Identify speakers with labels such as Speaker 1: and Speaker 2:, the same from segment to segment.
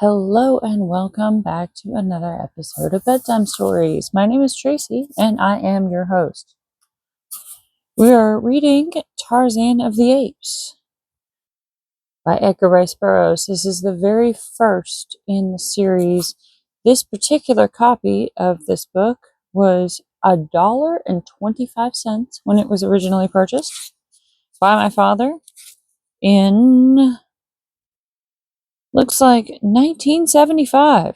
Speaker 1: Hello and welcome back to another episode of Bedtime Stories. My name is Tracy and I am your host. We are reading Tarzan of the Apes by Edgar Rice Burroughs. This is the very first in the series. This particular copy of this book was $1.25 when it was originally purchased by my father in, looks like 1975.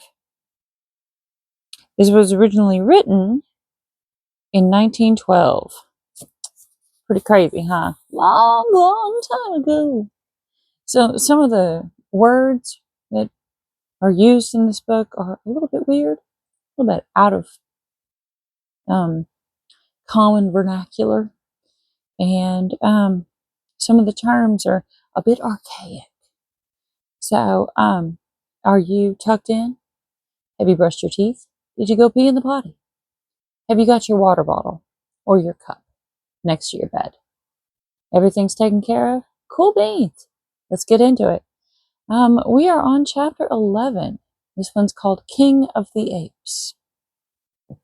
Speaker 1: This was originally written in 1912. Pretty crazy, huh? Long time ago. So some of the words that are used in this book are a little bit weird, a little bit out of common vernacular, and some of the terms are a bit archaic. So, are you tucked in? Have you brushed your teeth? Did you go pee in the potty? Have you got your water bottle or your cup next to your bed? Everything's taken care of? Cool beans. Let's get into it. We are on chapter 11. This one's called King of the Apes. It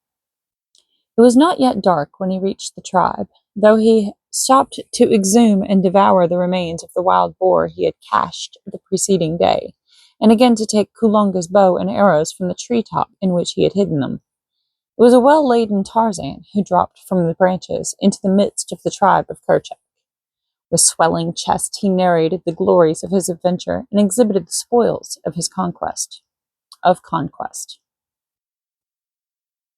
Speaker 1: was not yet dark when he reached the tribe, though he stopped to exhume and devour the remains of the wild boar he had cached the preceding day, and again to take Kulonga's bow and arrows from the treetop in which he had hidden them. It was a well-laden Tarzan who dropped from the branches into the midst of the tribe of Kerchak. With swelling chest, he narrated the glories of his adventure and exhibited the spoils of his conquest.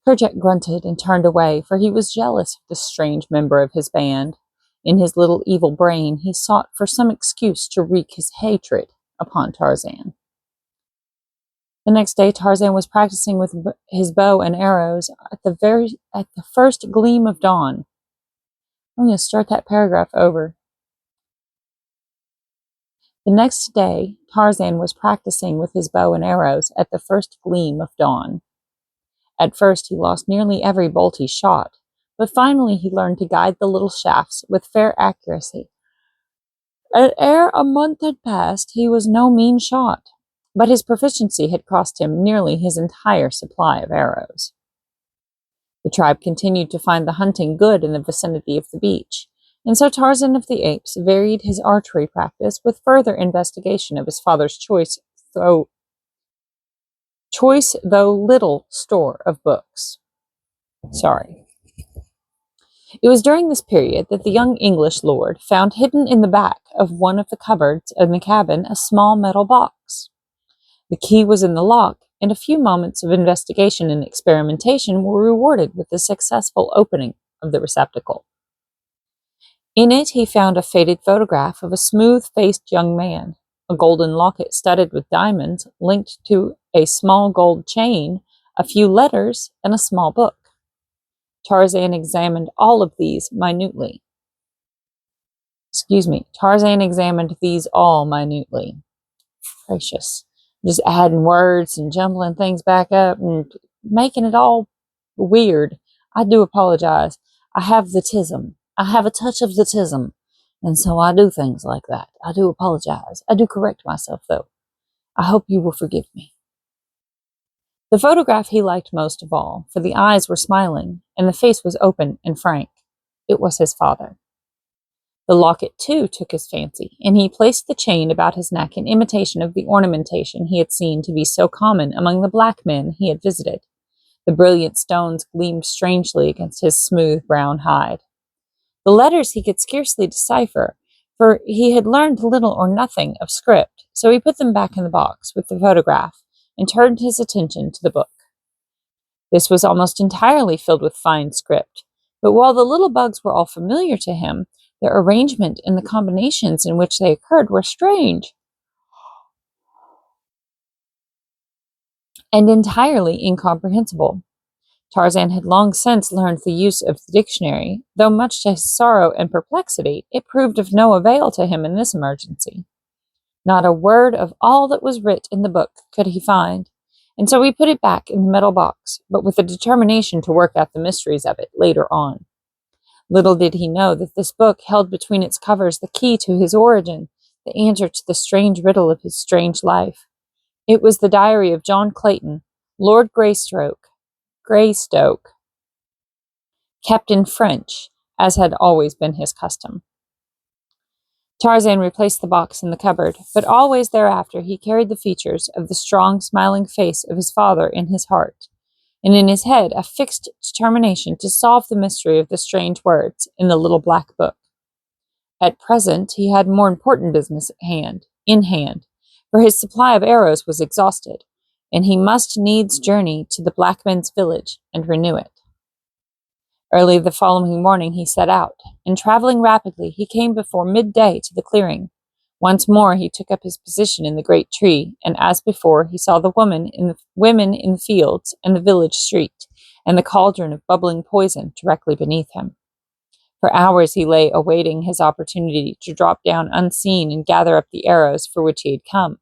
Speaker 1: Kerchak grunted and turned away, for he was jealous of this strange member of his band. In his little evil brain, he sought for some excuse to wreak his hatred upon Tarzan. The next day, Tarzan was practicing with his bow and arrows at the first gleam of dawn. I'm going to start that paragraph over. The next day, Tarzan was practicing with his bow and arrows at the first gleam of dawn. At first, he lost nearly every bolt he shot, but finally he learned to guide the little shafts with fair accuracy. And ere a month had passed, he was no mean shot, but his proficiency had cost him nearly his entire supply of arrows. The tribe continued to find the hunting good in the vicinity of the beach, and so Tarzan of the Apes varied his archery practice with further investigation of his father's choice though little store of books. It was during this period that the young English lord found hidden in the back of one of the cupboards in the cabin a small metal box. The key was in the lock, and a few moments of investigation and experimentation were rewarded with the successful opening of the receptacle. In it he found a faded photograph of a smooth-faced young man, a golden locket studded with diamonds linked to a small gold chain, a few letters, and a small book. Tarzan examined these all minutely. Gracious. Just adding words and jumbling things back up and making it all weird. I do apologize. I have the tism. I have a touch of the tism. And so I do things like that. I do apologize. I do correct myself, though. I hope you will forgive me. The photograph he liked most of all, for the eyes were smiling, and the face was open and frank. It was his father. The locket, too, took his fancy, and he placed the chain about his neck in imitation of the ornamentation he had seen to be so common among the black men he had visited. The brilliant stones gleamed strangely against his smooth brown hide. The letters he could scarcely decipher, for he had learned little or nothing of script, so he put them back in the box with the photograph and turned his attention to the book. This was almost entirely filled with fine script, but while the little bugs were all familiar to him, their arrangement and the combinations in which they occurred were strange and entirely incomprehensible. Tarzan had long since learned the use of the dictionary, though much to his sorrow and perplexity, it proved of no avail to him in this emergency. Not a word of all that was writ in the book could he find, and so he put it back in the metal box, but with the determination to work out the mysteries of it later on. Little did he know that this book held between its covers the key to his origin, the answer to the strange riddle of his strange life. It was the diary of John Clayton, Lord Greystoke, kept in French, as had always been his custom. Tarzan replaced the box in the cupboard, but always thereafter he carried the features of the strong, smiling face of his father in his heart, and in his head a fixed determination to solve the mystery of the strange words in the little black book. At present he had more important business in hand, for his supply of arrows was exhausted, and he must needs journey to the black men's village and renew it. Early the following morning he set out, and traveling rapidly, he came before midday to the clearing. Once more he took up his position in the great tree, and as before he saw the women in the fields and the village street, and the cauldron of bubbling poison directly beneath him. For hours he lay awaiting his opportunity to drop down unseen and gather up the arrows for which he had come.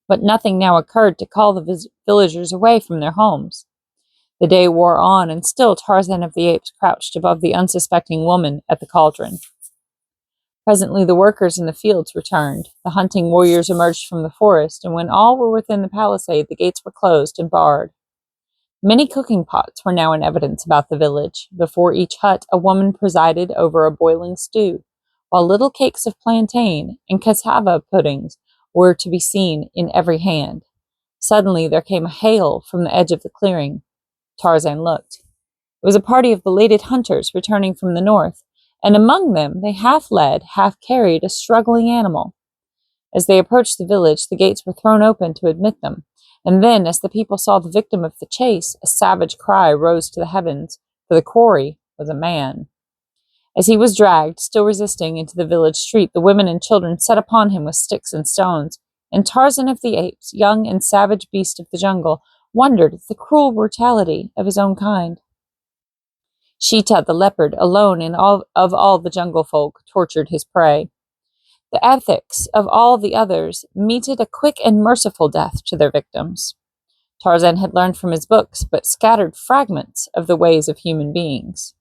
Speaker 1: But nothing now occurred to call the villagers away from their homes. The day wore on, and still Tarzan of the Apes crouched above the unsuspecting woman at the cauldron. Presently the workers in the fields returned. The hunting warriors emerged from the forest, and when all were within the palisade, the gates were closed and barred. Many cooking pots were now in evidence about the village. Before each hut a woman presided over a boiling stew, while little cakes of plantain and cassava puddings were to be seen in every hand. Suddenly there came a hail from the edge of the clearing. Tarzan looked. It was a party of belated hunters returning from the north, and among them they half led, half carried a struggling animal. As they approached the village, the gates were thrown open to admit them, and then, as the people saw the victim of the chase, a savage cry rose to the heavens, for the quarry was a man. As he was dragged, still resisting, into the village street, the women and children set upon him with sticks and stones, and Tarzan of the Apes, young and savage beast of the jungle, wondered at the cruel brutality of his own kind. Sheeta the leopard, alone of all the jungle folk, tortured his prey. The ethics of all the others meted a quick and merciful death to their victims. Tarzan had learned from his books but scattered fragments of the ways of human beings.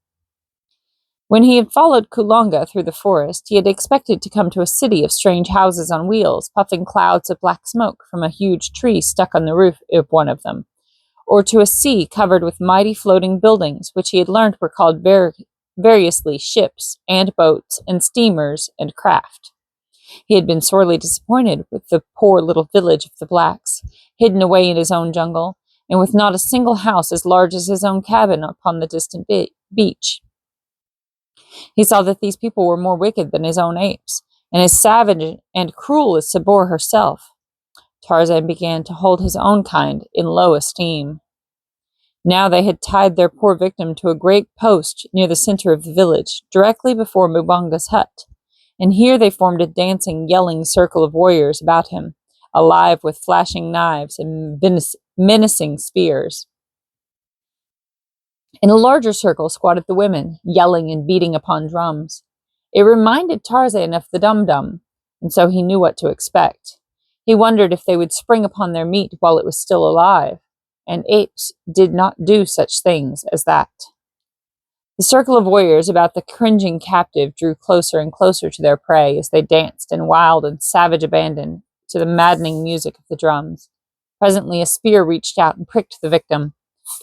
Speaker 1: When he had followed Kulonga through the forest, he had expected to come to a city of strange houses on wheels, puffing clouds of black smoke from a huge tree stuck on the roof of one of them, or to a sea covered with mighty floating buildings, which he had learned were called variously ships and boats and steamers and craft. He had been sorely disappointed with the poor little village of the blacks, hidden away in his own jungle, and with not a single house as large as his own cabin upon the distant beach. He saw that these people were more wicked than his own apes, and as savage and cruel as Sabor herself. Tarzan began to hold his own kind in low esteem. Now they had tied their poor victim to a great post near the center of the village, directly before Mubanga's hut, and here they formed a dancing, yelling circle of warriors about him, alive with flashing knives and menacing spears. In a larger circle squatted the women, yelling and beating upon drums. It reminded Tarzan of the dum-dum, and so he knew what to expect. He wondered if they would spring upon their meat while it was still alive, and apes did not do such things as that. The circle of warriors about the cringing captive drew closer and closer to their prey as they danced in wild and savage abandon to the maddening music of the drums. Presently a spear reached out and pricked the victim.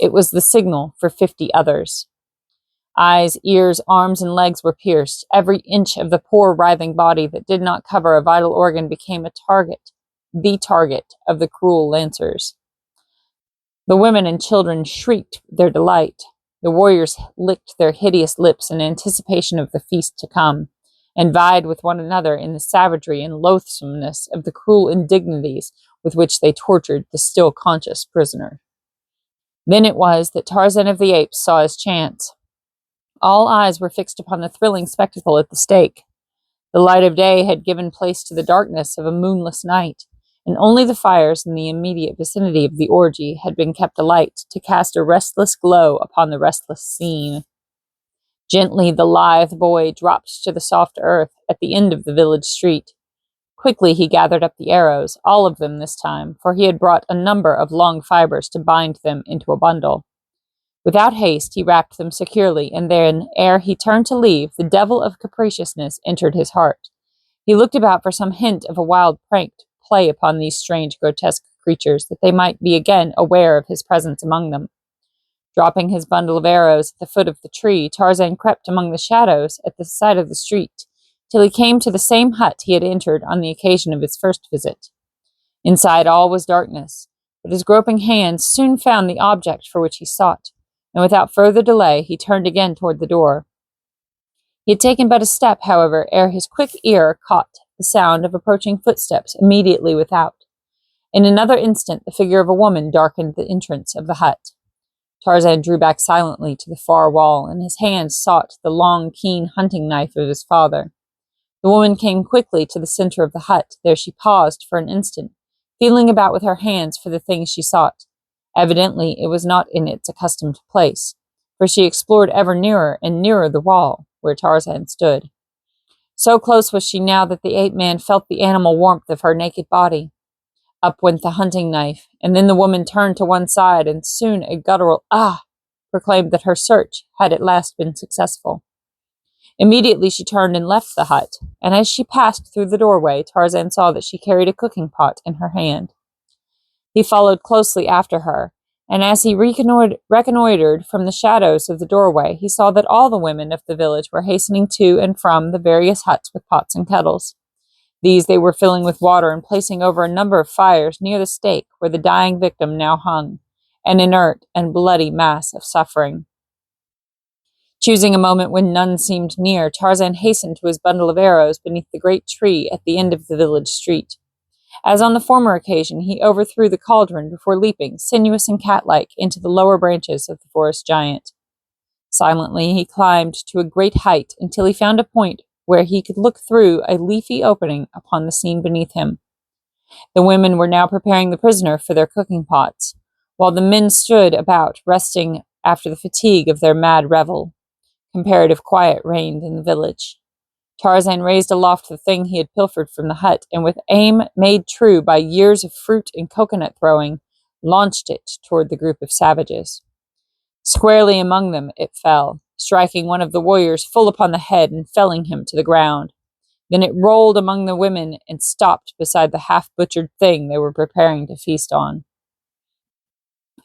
Speaker 1: It was the signal for 50 others. Eyes, ears, arms, and legs were pierced. Every inch of the poor writhing body that did not cover a vital organ became the target of the cruel lancers. The women and children shrieked their delight. The warriors licked their hideous lips in anticipation of the feast to come, and vied with one another in the savagery and loathsomeness of the cruel indignities with which they tortured the still conscious prisoner. Then it was that Tarzan of the Apes saw his chance. All eyes were fixed upon the thrilling spectacle at the stake. The light of day had given place to the darkness of a moonless night, and only the fires in the immediate vicinity of the orgy had been kept alight to cast a restless glow upon the restless scene. Gently the lithe boy dropped to the soft earth at the end of the village street. Quickly he gathered up the arrows, all of them this time, for he had brought a number of long fibers to bind them into a bundle. Without haste he wrapped them securely, and then, ere he turned to leave, the devil of capriciousness entered his heart. He looked about for some hint of a wild prank to play upon these strange, grotesque creatures, that they might be again aware of his presence among them. Dropping his bundle of arrows at the foot of the tree, Tarzan crept among the shadows at the side of the street, till he came to the same hut he had entered on the occasion of his first visit. Inside all was darkness, but his groping hands soon found the object for which he sought, and without further delay he turned again toward the door. He had taken but a step, however, ere his quick ear caught the sound of approaching footsteps immediately without. In another instant the figure of a woman darkened the entrance of the hut. Tarzan drew back silently to the far wall, and his hands sought the long, keen hunting knife of his father. The woman came quickly to the center of the hut. There she paused for an instant, feeling about with her hands for the thing she sought. Evidently it was not in its accustomed place, for she explored ever nearer and nearer the wall where Tarzan stood. So close was she now that the ape-man felt the animal warmth of her naked body. Up went the hunting knife, and then the woman turned to one side, and soon a guttural "ah" proclaimed that her search had at last been successful. Immediately she turned and left the hut, and as she passed through the doorway, Tarzan saw that she carried a cooking pot in her hand. He followed closely after her, and as he reconnoitered from the shadows of the doorway, he saw that all the women of the village were hastening to and from the various huts with pots and kettles. These they were filling with water and placing over a number of fires near the stake where the dying victim now hung, an inert and bloody mass of suffering. Choosing a moment when none seemed near, Tarzan hastened to his bundle of arrows beneath the great tree at the end of the village street. As on the former occasion, he overthrew the cauldron before leaping, sinuous and cat-like, into the lower branches of the forest giant. Silently he climbed to a great height until he found a point where he could look through a leafy opening upon the scene beneath him. The women were now preparing the prisoner for their cooking pots, while the men stood about, resting after the fatigue of their mad revel. Comparative quiet reigned in the village. Tarzan raised aloft the thing he had pilfered from the hut, and with aim made true by years of fruit and coconut throwing, launched it toward the group of savages. Squarely among them it fell, striking one of the warriors full upon the head and felling him to the ground. Then it rolled among the women and stopped beside the half-butchered thing they were preparing to feast on.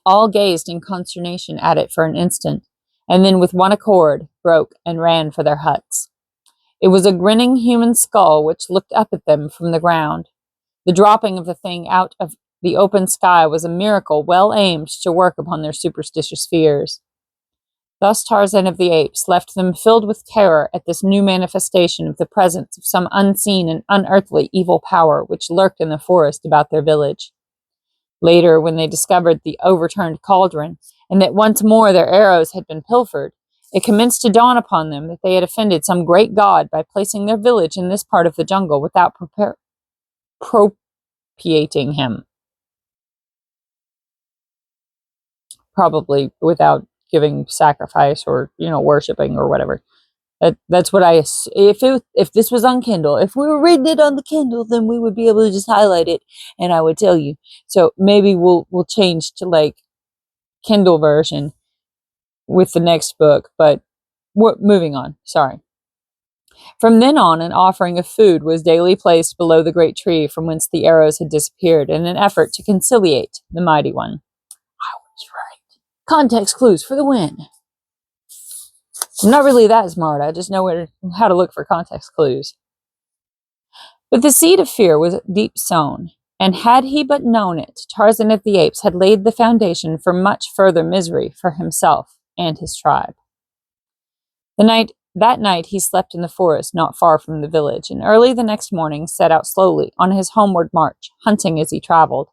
Speaker 1: All gazed in consternation at it for an instant, and then with one accord broke and ran for their huts. It was a grinning human skull which looked up at them from the ground. The dropping of the thing out of the open sky was a miracle well aimed to work upon their superstitious fears. Thus Tarzan of the Apes left them filled with terror at this new manifestation of the presence of some unseen and unearthly evil power which lurked in the forest about their village. Later, when they discovered the overturned cauldron, and that once more their arrows had been pilfered, it commenced to dawn upon them that they had offended some great god by placing their village in this part of the jungle without propitiating him. Probably without giving sacrifice or, worshipping or whatever. That's what if this was on Kindle, if we were reading it on the Kindle, then we would be able to just highlight it and I would tell you. So maybe we'll change to like Kindle version with the next book, but moving on. Sorry. From then on, an offering of food was daily placed below the great tree from whence the arrows had disappeared in an effort to conciliate the mighty one. I was right. Context clues for the win. I'm not really that smart. I just know how to look for context clues. But the seed of fear was deep sown, and had he but known it, Tarzan of the Apes had laid the foundation for much further misery for himself and his tribe. That night he slept in the forest not far from the village, and early the next morning set out slowly on his homeward march, hunting as he traveled.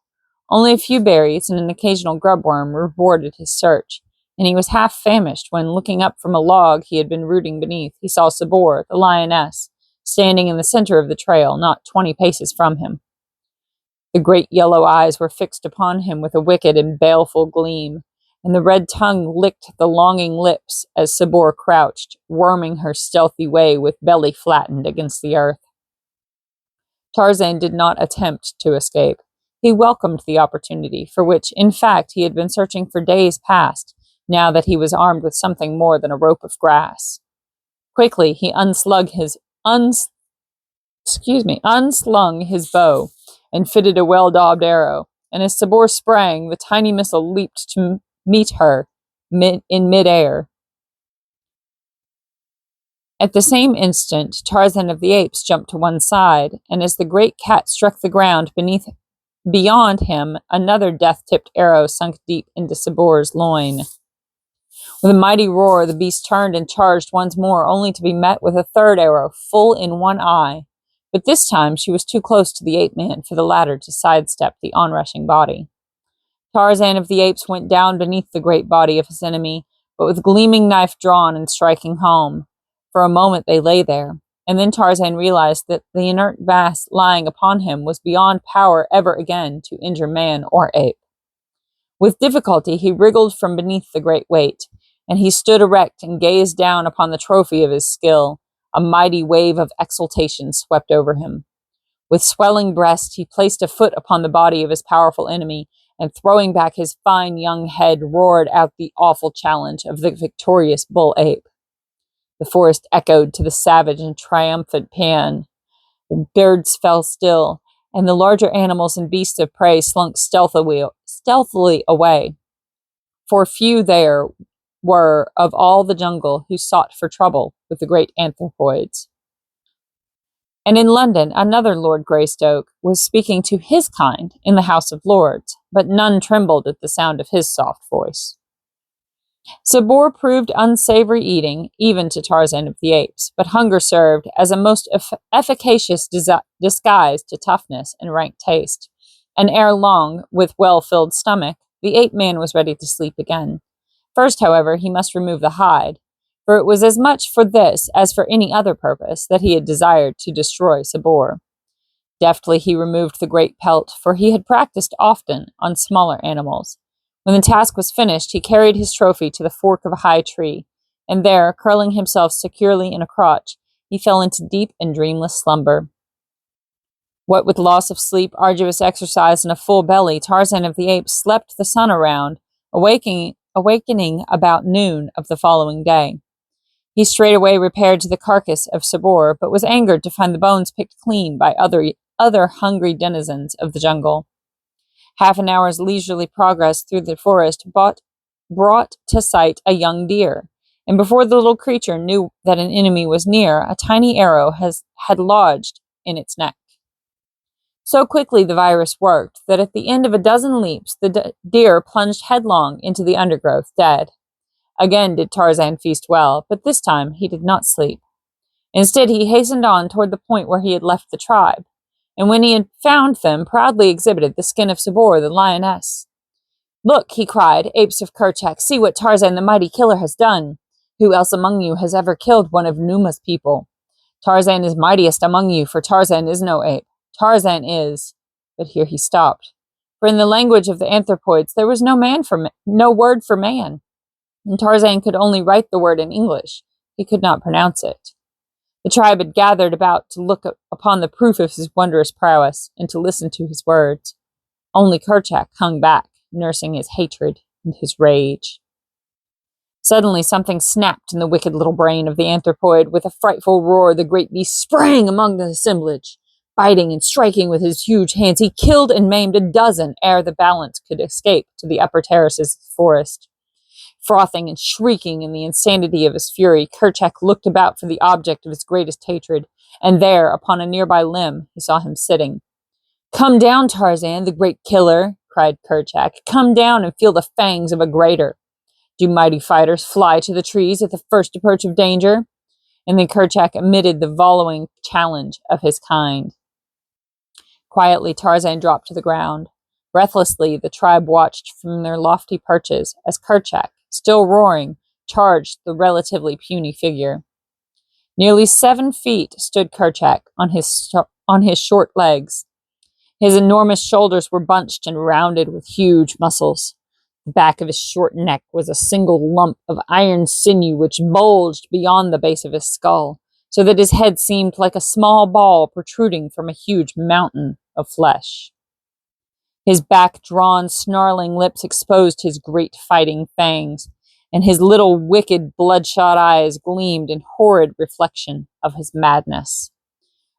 Speaker 1: Only a few berries and an occasional grubworm rewarded his search, and he was half famished when, looking up from a log he had been rooting beneath, he saw Sabor, the lioness, standing in the center of the trail, not 20 paces from him. The great yellow eyes were fixed upon him with a wicked and baleful gleam, and the red tongue licked the longing lips as Sabor crouched, worming her stealthy way with belly flattened against the earth. Tarzan did not attempt to escape. He welcomed the opportunity, for which, in fact, he had been searching for days past, now that he was armed with something more than a rope of grass. Quickly, he unslung his bow and fitted a well-daubed arrow. and as Sabor sprang, the tiny missile leaped to meet her in midair. At the same instant, Tarzan of the Apes jumped to one side, and as the great cat struck the ground beyond him, another death-tipped arrow sunk deep into Sabor's loin. With a mighty roar, the beast turned and charged once more, only to be met with a third arrow, full in one eye. But this time she was too close to the ape-man for the latter to sidestep the onrushing body. Tarzan of the Apes went down beneath the great body of his enemy, but with gleaming knife drawn and striking home. For a moment they lay there, and then Tarzan realized that the inert mass lying upon him was beyond power ever again to injure man or ape. With difficulty he wriggled from beneath the great weight, and he stood erect and gazed down upon the trophy of his skill. A mighty wave of exultation swept over him. With swelling breast, he placed a foot upon the body of his powerful enemy, and throwing back his fine young head, roared out the awful challenge of the victorious bull ape. The forest echoed to the savage and triumphant paean. The birds fell still, and the larger animals and beasts of prey slunk stealthily away. For few there were of all the jungle who sought for trouble with the great anthropoids. And in London, another Lord Greystoke was speaking to his kind in the House of Lords, but none trembled at the sound of his soft voice. Sabor proved unsavory eating, even to Tarzan of the Apes, but hunger served as a most efficacious disguise to toughness and rank taste. And ere long, with well-filled stomach, the ape-man was ready to sleep again. First, however, he must remove the hide, for it was as much for this as for any other purpose that he had desired to destroy Sabor. Deftly he removed the great pelt, for he had practiced often on smaller animals. When the task was finished, he carried his trophy to the fork of a high tree, and there, curling himself securely in a crotch, he fell into deep and dreamless slumber. What with loss of sleep, arduous exercise, and a full belly, Tarzan of the Apes slept the sun around, awakening about noon of the following day. He straightway repaired to the carcass of Sabor, but was angered to find the bones picked clean by other hungry denizens of the jungle. Half an hour's leisurely progress through the forest brought to sight a young deer, and before the little creature knew that an enemy was near, a tiny arrow had lodged in its neck. So quickly the virus worked that at the end of a dozen leaps, the deer plunged headlong into the undergrowth, dead. Again did Tarzan feast well, but this time he did not sleep. Instead, he hastened on toward the point where he had left the tribe, and when he had found them, proudly exhibited the skin of Sabor, the lioness. "Look," he cried, "apes of Kerchak, see what Tarzan the mighty killer has done. Who else among you has ever killed one of Numa's people? Tarzan is mightiest among you, for Tarzan is no ape. Tarzan is—" But here he stopped, for in the language of the anthropoids there was no word for man, and Tarzan could only write the word in English. He could not pronounce it. The tribe had gathered about to look upon the proof of his wondrous prowess and to listen to his words. Only Kerchak hung back, nursing his hatred and his rage. Suddenly something snapped in the wicked little brain of the anthropoid. With a frightful roar, the great beast sprang among the assemblage. Biting and striking with his huge hands, he killed and maimed a dozen ere the balance could escape to the upper terraces of the forest. Frothing and shrieking in the insanity of his fury, Kerchak looked about for the object of his greatest hatred, and there, upon a nearby limb, he saw him sitting. "Come down, Tarzan, the great killer," cried Kerchak. "Come down and feel the fangs of a greater. Do mighty fighters fly to the trees at the first approach of danger?" And then Kerchak emitted the following challenge of his kind. Quietly, Tarzan dropped to the ground. Breathlessly, the tribe watched from their lofty perches as Kerchak, still roaring, charged the relatively puny figure. Nearly 7 feet stood Kerchak on his short legs. His enormous shoulders were bunched and rounded with huge muscles. The back of his short neck was a single lump of iron sinew which bulged beyond the base of his skull, so that his head seemed like a small ball protruding from a huge mountain of flesh. His back-drawn, snarling lips exposed his great fighting fangs, and his little wicked, bloodshot eyes gleamed in horrid reflection of his madness.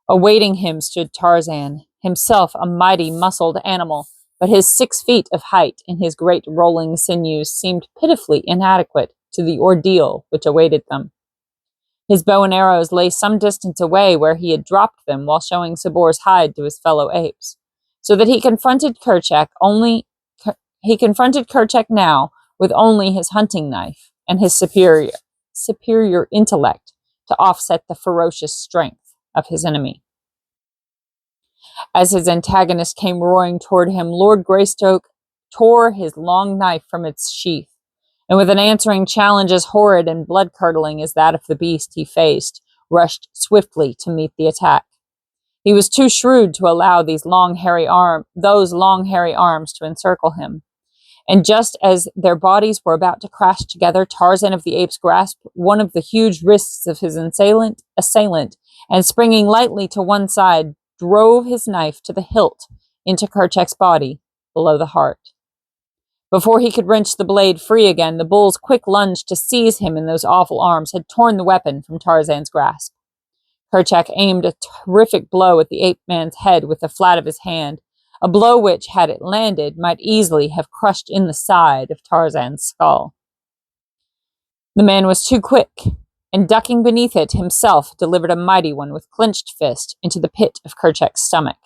Speaker 1: Awaiting him stood Tarzan, himself a mighty muscled animal, but his 6 feet of height and his great rolling sinews seemed pitifully inadequate to the ordeal which awaited them. His bow and arrows lay some distance away where he had dropped them while showing Sabor's hide to his fellow apes, so that he confronted Kerchak now with only his hunting knife and his superior intellect to offset the ferocious strength of his enemy. As his antagonist came roaring toward him, Lord Greystoke tore his long knife from its sheath, and with an answering challenge as horrid and blood-curdling as that of the beast he faced, rushed swiftly to meet the attack. He was too shrewd to allow those long, hairy arms to encircle him. And just as their bodies were about to crash together, Tarzan of the Apes grasped one of the huge wrists of his assailant, and springing lightly to one side, drove his knife to the hilt into Kerchak's body, below the heart. Before he could wrench the blade free again, the bull's quick lunge to seize him in those awful arms had torn the weapon from Tarzan's grasp. Kerchak aimed a terrific blow at the ape-man's head with the flat of his hand, a blow which, had it landed, might easily have crushed in the side of Tarzan's skull. The man was too quick, and ducking beneath it himself, delivered a mighty one with clenched fist into the pit of Kerchak's stomach.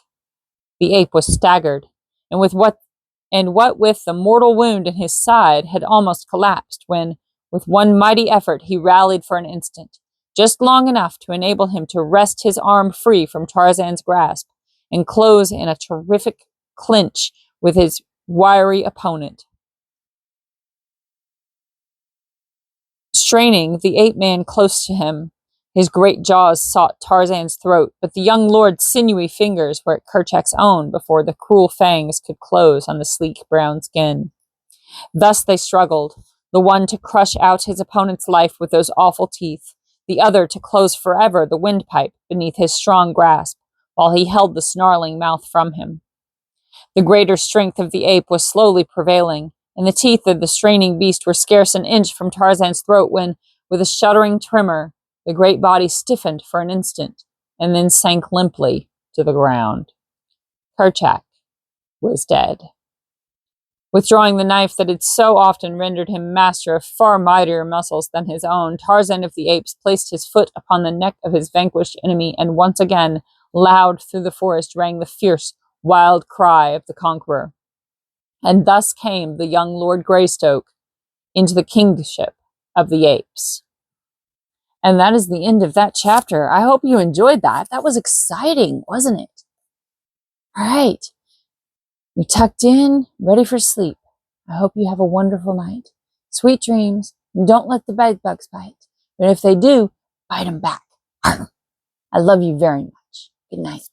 Speaker 1: The ape was staggered, and what with the mortal wound in his side had almost collapsed when, with one mighty effort, he rallied for an instant, just long enough to enable him to wrest his arm free from Tarzan's grasp and close in a terrific clinch with his wiry opponent. Straining the ape-man close to him, his great jaws sought Tarzan's throat, but the young lord's sinewy fingers were at Kerchak's own before the cruel fangs could close on the sleek brown skin. Thus they struggled, the one to crush out his opponent's life with those awful teeth, the other to close forever the windpipe beneath his strong grasp, while he held the snarling mouth from him. The greater strength of the ape was slowly prevailing, and the teeth of the straining beast were scarce an inch from Tarzan's throat when, with a shuddering tremor, the great body stiffened for an instant, and then sank limply to the ground. Kerchak was dead. Withdrawing the knife that had so often rendered him master of far mightier muscles than his own, Tarzan of the Apes placed his foot upon the neck of his vanquished enemy, and once again, loud through the forest, rang the fierce, wild cry of the conqueror. And thus came the young Lord Greystoke into the kingship of the apes. And that is the end of that chapter. I hope you enjoyed that. That was exciting, wasn't it? All right. You're tucked in, ready for sleep. I hope you have a wonderful night. Sweet dreams. And don't let the bed bugs bite. But if they do, bite them back. I love you very much. Good night.